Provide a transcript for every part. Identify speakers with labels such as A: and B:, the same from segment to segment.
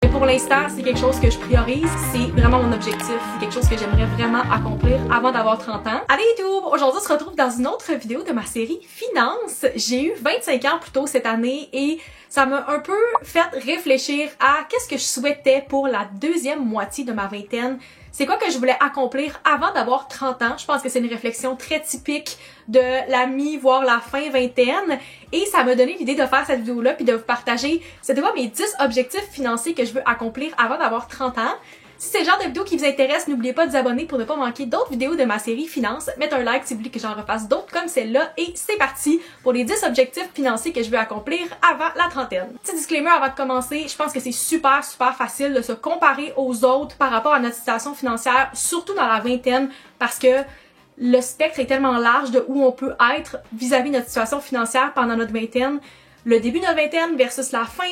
A: Mais pour l'instant, c'est quelque chose que je priorise, c'est vraiment mon objectif, c'est quelque chose que j'aimerais vraiment accomplir avant d'avoir 30 ans. Allez YouTube! Aujourd'hui, on se retrouve dans une autre vidéo de ma série Finance. J'ai eu 25 ans plus tôt cette année et ça m'a un peu fait réfléchir à qu'est-ce que je souhaitais pour la deuxième moitié de ma vingtaine. C'est quoi que je voulais accomplir avant d'avoir 30 ans? Je pense que c'est une réflexion très typique de la mi, voire la fin vingtaine. Et ça m'a donné l'idée de faire cette vidéo-là puis de vous partager, c'était quoi mes 10 objectifs financiers que je veux accomplir avant d'avoir 30 ans. Si c'est le genre de vidéo qui vous intéresse, n'oubliez pas de vous abonner pour ne pas manquer d'autres vidéos de ma série Finance. Mettez un like si vous voulez que j'en refasse d'autres comme celle-là. Et c'est parti pour les 10 objectifs financiers que je veux accomplir avant la trentaine. Petit disclaimer avant de commencer, je pense que c'est super facile de se comparer aux autres par rapport à notre situation financière, surtout dans la vingtaine, parce que le spectre est tellement large de où on peut être vis-à-vis de notre situation financière pendant notre vingtaine. Le début de notre vingtaine versus la fin,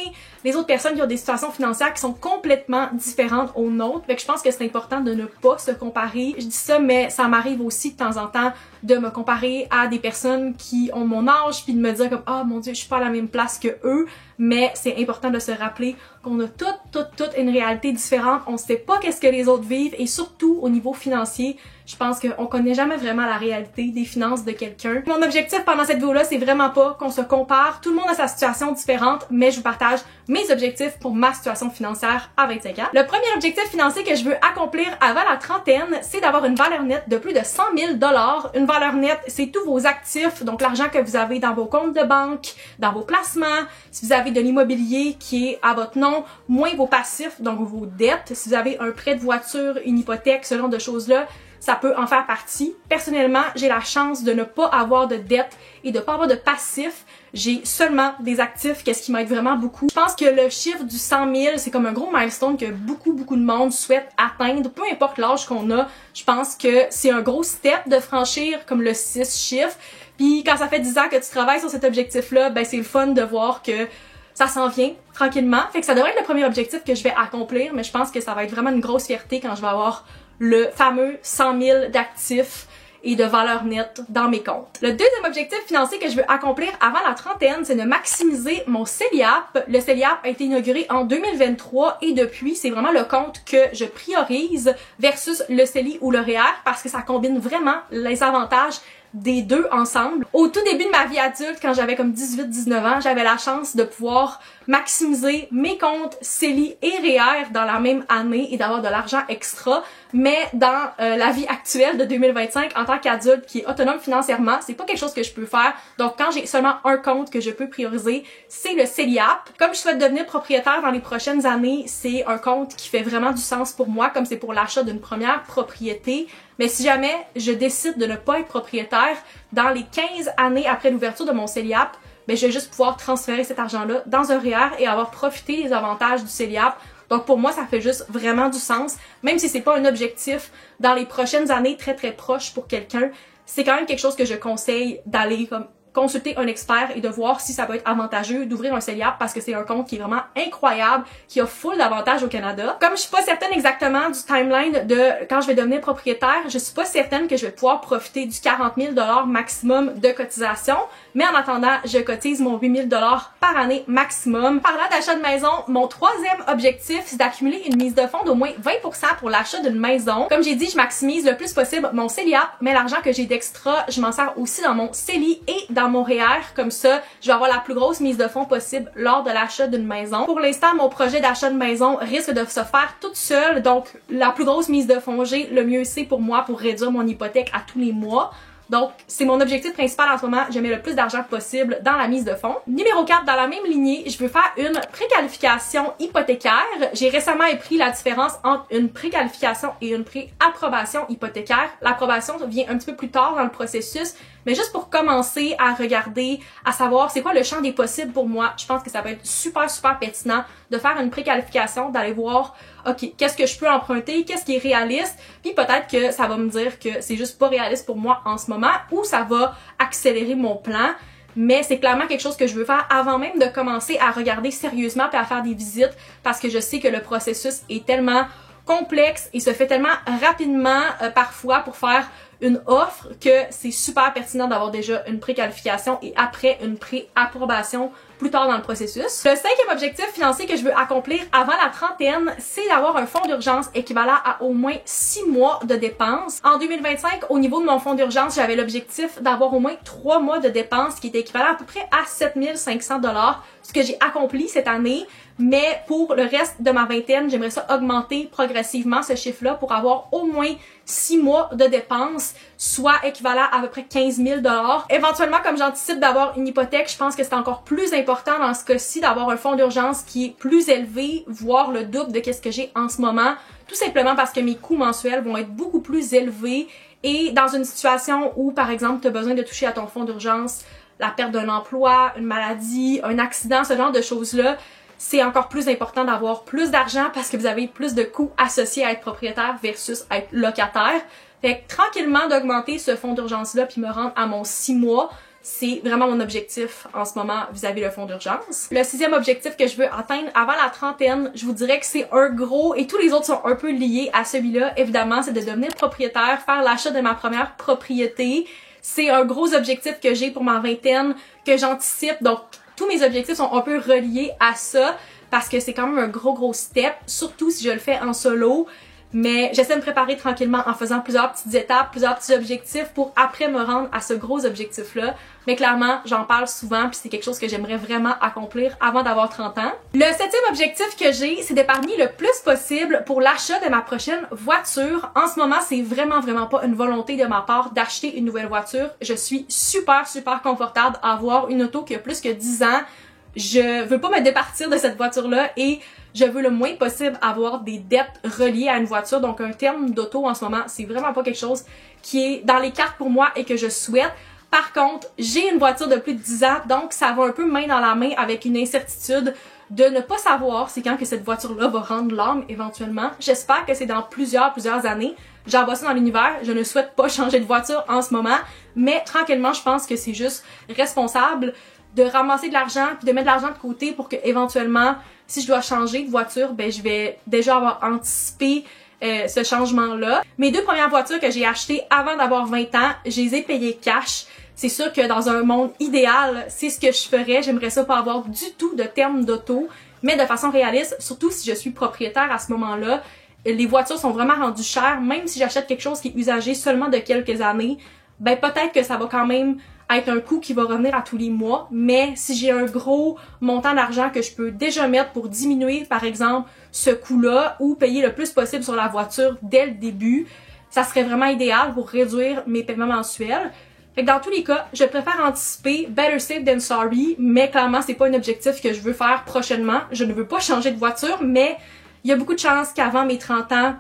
A: les autres personnes qui ont des situations financières qui sont complètement différentes aux nôtres. Fait que je pense que c'est important de ne pas se comparer. Je dis ça, mais ça m'arrive aussi de temps en temps de me comparer à des personnes qui ont mon âge puis de me dire comme « Ah, mon Dieu, je suis pas à la même place que eux ». Mais c'est important de se rappeler qu'on a toutes une réalité différente. On sait pas qu'est-ce que les autres vivent et surtout au niveau financier, je pense qu'on connaît jamais vraiment la réalité des finances de quelqu'un. Mon objectif pendant cette vidéo-là, c'est vraiment pas qu'on se compare. Tout le monde a sa situation différente, mais je vous partage mes objectifs pour ma situation financière à 25 ans. Le premier objectif financier que je veux accomplir avant la trentaine, c'est d'avoir une valeur nette de plus de 100 000 $. Une valeur nette, c'est tous vos actifs, donc l'argent que vous avez dans vos comptes de banque, dans vos placements, si vous avez de l'immobilier qui est à votre nom, moins vos passifs, donc vos dettes. Si vous avez un prêt de voiture, une hypothèque, ce genre de choses-là, ça peut en faire partie. Personnellement, j'ai la chance de ne pas avoir de dettes et de pas avoir de passifs. J'ai seulement des actifs, qu'est-ce qui m'aide vraiment beaucoup. Je pense que le chiffre du 100 000, c'est comme un gros milestone que beaucoup de monde souhaite atteindre, peu importe l'âge qu'on a. Je pense que c'est un gros step de franchir comme le 6 chiffres. Puis quand ça fait 10 ans que tu travailles sur cet objectif-là, ben c'est le fun de voir que ça s'en vient tranquillement. Fait que ça devrait être le premier objectif que je vais accomplir, mais je pense que ça va être vraiment une grosse fierté quand je vais avoir le fameux 100 000 d'actifs et de valeur nette dans mes comptes. Le deuxième objectif financier que je veux accomplir avant la trentaine, c'est de maximiser mon CELIAP. Le CELIAP a été inauguré en 2023 et depuis, c'est vraiment le compte que je priorise versus le CELI ou le REER parce que ça combine vraiment les avantages des deux ensemble. Au tout début de ma vie adulte, quand j'avais comme 18-19 ans, j'avais la chance de pouvoir maximiser mes comptes CELI et REER dans la même année et d'avoir de l'argent extra. Mais dans la vie actuelle de 2025, en tant qu'adulte qui est autonome financièrement, c'est pas quelque chose que je peux faire. Donc quand j'ai seulement un compte que je peux prioriser, c'est le CELIAP. Comme je souhaite devenir propriétaire dans les prochaines années, c'est un compte qui fait vraiment du sens pour moi, comme c'est pour l'achat d'une première propriété. Mais si jamais je décide de ne pas être propriétaire, dans les 15 années après l'ouverture de mon CELIAP, ben je vais juste pouvoir transférer cet argent-là dans un REER et avoir profité des avantages du CELIAP. Donc pour moi, ça fait juste vraiment du sens. Même si c'est pas un objectif dans les prochaines années très proches pour quelqu'un, c'est quand même quelque chose que je conseille d'aller comme consulter un expert et de voir si ça peut être avantageux d'ouvrir un CELIAP parce que c'est un compte qui est vraiment incroyable, qui a full d'avantages au Canada. Comme je suis pas certaine exactement du timeline de quand je vais devenir propriétaire, je suis pas certaine que je vais pouvoir profiter du 40 000 $ maximum de cotisation, mais en attendant, je cotise mon 8 000 $ par année maximum. Parlant d'achat de maison, mon troisième objectif, c'est d'accumuler une mise de fonds d'au moins 20% pour l'achat d'une maison. Comme j'ai dit, je maximise le plus possible mon CELIAP, mais l'argent que j'ai d'extra, je m'en sers aussi dans mon CELI et dans mon REER, comme ça, je vais avoir la plus grosse mise de fonds possible lors de l'achat d'une maison. Pour l'instant, mon projet d'achat de maison risque de se faire toute seule, donc la plus grosse mise de fonds j'ai, le mieux c'est pour moi pour réduire mon hypothèque à tous les mois. Donc, c'est mon objectif principal en ce moment. Je mets le plus d'argent possible dans la mise de fonds. Numéro 4, dans la même lignée, je veux faire une préqualification hypothécaire. J'ai récemment appris la différence entre une préqualification et une préapprobation hypothécaire. L'approbation vient un petit peu plus tard dans le processus, mais juste pour commencer à regarder, à savoir c'est quoi le champ des possibles pour moi, je pense que ça peut être super pertinent de faire une préqualification, d'aller voir ok, qu'est-ce que je peux emprunter, qu'est-ce qui est réaliste, puis peut-être que ça va me dire que c'est juste pas réaliste pour moi en ce moment ou ça va accélérer mon plan. Mais c'est clairement quelque chose que je veux faire avant même de commencer à regarder sérieusement puis à faire des visites parce que je sais que le processus est tellement complexe et se fait tellement rapidement parfois pour faire une offre que c'est super pertinent d'avoir déjà une préqualification et après une pré-approbation plus tard dans le processus. Le cinquième objectif financier que je veux accomplir avant la trentaine, c'est d'avoir un fonds d'urgence équivalent à au moins 6 mois de dépenses. En 2025, au niveau de mon fonds d'urgence, j'avais l'objectif d'avoir au moins 3 mois de dépenses qui était équivalent à peu près à 7500 $, ce que j'ai accompli cette année. Mais pour le reste de ma vingtaine, j'aimerais ça augmenter progressivement ce chiffre-là pour avoir au moins 6 mois de dépenses, soit équivalent à peu près 15 000 $. Éventuellement, comme j'anticipe d'avoir une hypothèque, je pense que c'est encore plus important dans ce cas-ci d'avoir un fonds d'urgence qui est plus élevé, voire le double de ce que j'ai en ce moment, tout simplement parce que mes coûts mensuels vont être beaucoup plus élevés et dans une situation où, par exemple, tu as besoin de toucher à ton fonds d'urgence, la perte d'un emploi, une maladie, un accident, ce genre de choses-là, c'est encore plus important d'avoir plus d'argent parce que vous avez plus de coûts associés à être propriétaire versus à être locataire. Fait que tranquillement d'augmenter ce fonds d'urgence-là puis me rendre à mon 6 mois, c'est vraiment mon objectif en ce moment vis-à-vis le fonds d'urgence. Le sixième objectif que je veux atteindre avant la trentaine, je vous dirais que c'est un gros, et tous les autres sont un peu liés à celui-là, évidemment, c'est de devenir propriétaire, faire l'achat de ma première propriété. C'est un gros objectif que j'ai pour ma vingtaine, que j'anticipe, donc tous mes objectifs sont un peu reliés à ça parce que c'est quand même un gros step, surtout si je le fais en solo. Mais j'essaie de me préparer tranquillement en faisant plusieurs petites étapes, plusieurs petits objectifs pour après me rendre à ce gros objectif-là. Mais clairement, j'en parle souvent puis c'est quelque chose que j'aimerais vraiment accomplir avant d'avoir 30 ans. Le septième objectif que j'ai, c'est d'épargner le plus possible pour l'achat de ma prochaine voiture. En ce moment, c'est vraiment pas une volonté de ma part d'acheter une nouvelle voiture. Je suis super confortable à avoir une auto qui a plus que 10 ans. Je veux pas me départir de cette voiture-là et je veux le moins possible avoir des dettes reliées à une voiture. Donc un terme d'auto en ce moment, c'est vraiment pas quelque chose qui est dans les cartes pour moi et que je souhaite. Par contre, j'ai une voiture de plus de 10 ans, donc ça va un peu main dans la main avec une incertitude de ne pas savoir c'est quand que cette voiture-là va rendre l'âme éventuellement. J'espère que c'est dans plusieurs années. J'envoie ça dans l'univers, je ne souhaite pas changer de voiture en ce moment, mais tranquillement, je pense que c'est juste responsable de ramasser de l'argent puis de mettre de l'argent de côté pour que éventuellement, si je dois changer de voiture, ben je vais déjà avoir anticipé ce changement-là. Mes deux premières voitures que j'ai achetées avant d'avoir 20 ans, je les ai payées cash. C'est sûr que dans un monde idéal, c'est ce que je ferais. J'aimerais ça pas avoir du tout de terme d'auto, mais de façon réaliste, surtout si je suis propriétaire à ce moment-là. Les voitures sont vraiment rendues chères, même si j'achète quelque chose qui est usagé seulement de quelques années, ben peut-être que ça va quand même être un coût qui va revenir à tous les mois, mais si j'ai un gros montant d'argent que je peux déjà mettre pour diminuer, par exemple, ce coût-là ou payer le plus possible sur la voiture dès le début, ça serait vraiment idéal pour réduire mes paiements mensuels. Fait que dans tous les cas, je préfère anticiper better safe than sorry, mais clairement, c'est pas un objectif que je veux faire prochainement. Je ne veux pas changer de voiture, mais il y a beaucoup de chances qu'avant mes 30 ans,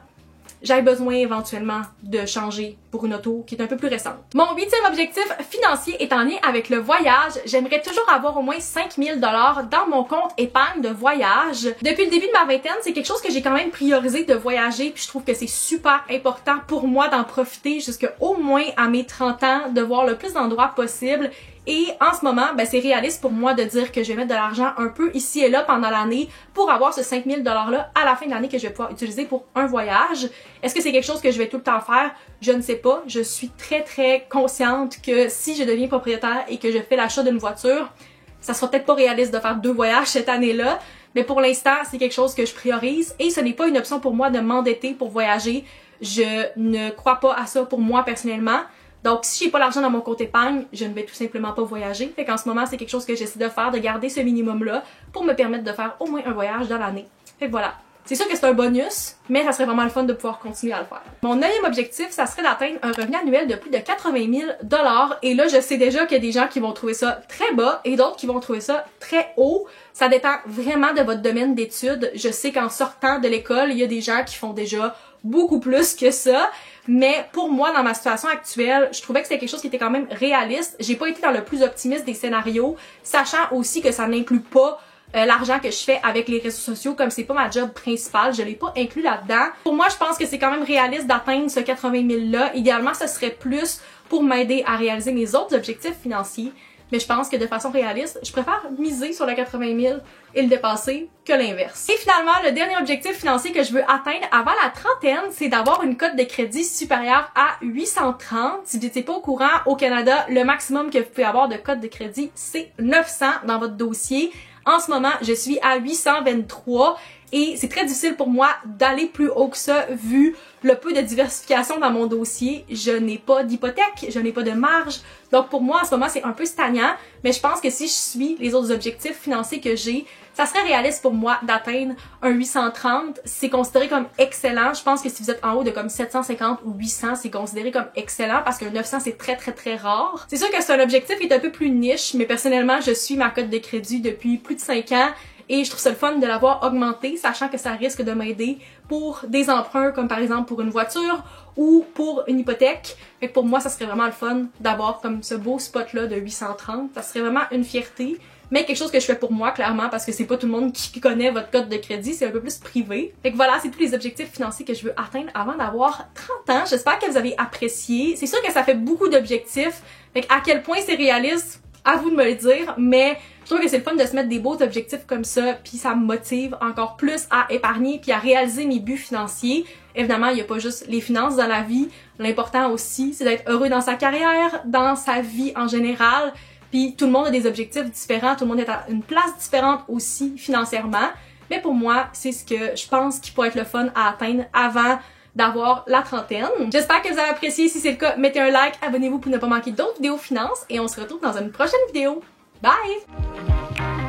A: j'aille besoin éventuellement de changer pour une auto qui est un peu plus récente. Mon huitième objectif financier est en lien avec le voyage. J'aimerais toujours avoir au moins 5 000 $ dans mon compte épargne de voyage. Depuis le début de ma vingtaine, c'est quelque chose que j'ai quand même priorisé de voyager, puis je trouve que c'est super important pour moi d'en profiter jusqu'au moins à mes 30 ans, de voir le plus d'endroits possible. Et en ce moment, ben c'est réaliste pour moi de dire que je vais mettre de l'argent un peu ici et là pendant l'année pour avoir ce 5 000 $ là à la fin de l'année que je vais pouvoir utiliser pour un voyage. Est-ce que c'est quelque chose que je vais tout le temps faire? Je ne sais pas. Je suis très consciente que si je deviens propriétaire et que je fais l'achat d'une voiture, ça sera peut-être pas réaliste de faire 2 voyages cette année-là. Mais pour l'instant, c'est quelque chose que je priorise et ce n'est pas une option pour moi de m'endetter pour voyager. Je ne crois pas à ça pour moi personnellement. Donc, si j'ai pas l'argent dans mon compte épargne, je ne vais tout simplement pas voyager. Fait qu'en ce moment, c'est quelque chose que j'essaie de faire, de garder ce minimum-là pour me permettre de faire au moins un voyage dans l'année. Fait que voilà. C'est sûr que c'est un bonus, mais ça serait vraiment le fun de pouvoir continuer à le faire. Mon 9e objectif, ça serait d'atteindre un revenu annuel de plus de 80 000 $. Et là, je sais déjà qu'il y a des gens qui vont trouver ça très bas et d'autres qui vont trouver ça très haut. Ça dépend vraiment de votre domaine d'études. Je sais qu'en sortant de l'école, il y a des gens qui font déjà beaucoup plus que ça. Mais pour moi, dans ma situation actuelle, je trouvais que c'était quelque chose qui était quand même réaliste. J'ai pas été dans le plus optimiste des scénarios, sachant aussi que ça n'inclut pas l'argent que je fais avec les réseaux sociaux, comme c'est pas ma job principale, je l'ai pas inclus là-dedans. Pour moi, je pense que c'est quand même réaliste d'atteindre ce 80 000 $-là. Idéalement, ce serait plus pour m'aider à réaliser mes autres objectifs financiers. mais je pense que de façon réaliste, je préfère miser sur le 80 000 et le dépasser que l'inverse. Et finalement, le dernier objectif financier que je veux atteindre avant la trentaine, c'est d'avoir une cote de crédit supérieure à 830. Si vous n'étiez pas au courant, au Canada, le maximum que vous pouvez avoir de cote de crédit, c'est 900 dans votre dossier. En ce moment, je suis à 823 et c'est très difficile pour moi d'aller plus haut que ça vu le peu de diversification dans mon dossier. Je n'ai pas d'hypothèque, je n'ai pas de marge. Donc pour moi, en ce moment, c'est un peu stagnant, mais je pense que si je suis les autres objectifs financiers que j'ai, ça serait réaliste pour moi d'atteindre un 830. C'est considéré comme excellent. Je pense que si vous êtes en haut de comme 750 ou 800, c'est considéré comme excellent parce que 900, c'est très rare. C'est sûr que c'est un objectif qui est un peu plus niche, mais personnellement, je suis ma cote de crédit depuis plus de 5 ans. Et je trouve ça le fun de l'avoir augmenté, sachant que ça risque de m'aider pour des emprunts, comme par exemple pour une voiture ou pour une hypothèque. Fait que pour moi, ça serait vraiment le fun d'avoir comme ce beau spot-là de 830. Ça serait vraiment une fierté, mais quelque chose que je fais pour moi, clairement, parce que c'est pas tout le monde qui connaît votre cote de crédit, c'est un peu plus privé. Fait que voilà, c'est tous les objectifs financiers que je veux atteindre avant d'avoir 30 ans. J'espère que vous avez apprécié. C'est sûr que ça fait beaucoup d'objectifs. Fait que à quel point c'est réaliste, à vous de me le dire, mais je trouve que c'est le fun de se mettre des beaux objectifs comme ça, puis ça me motive encore plus à épargner puis à réaliser mes buts financiers. Évidemment, il n'y a pas juste les finances dans la vie. L'important aussi, c'est d'être heureux dans sa carrière, dans sa vie en général. Puis tout le monde a des objectifs différents, tout le monde est à une place différente aussi financièrement. Mais pour moi, c'est ce que je pense qui pourrait être le fun à atteindre avant d'avoir la trentaine. J'espère que vous avez apprécié. Si c'est le cas, mettez un like, abonnez-vous pour ne pas manquer d'autres vidéos finances et on se retrouve dans une prochaine vidéo. Bye!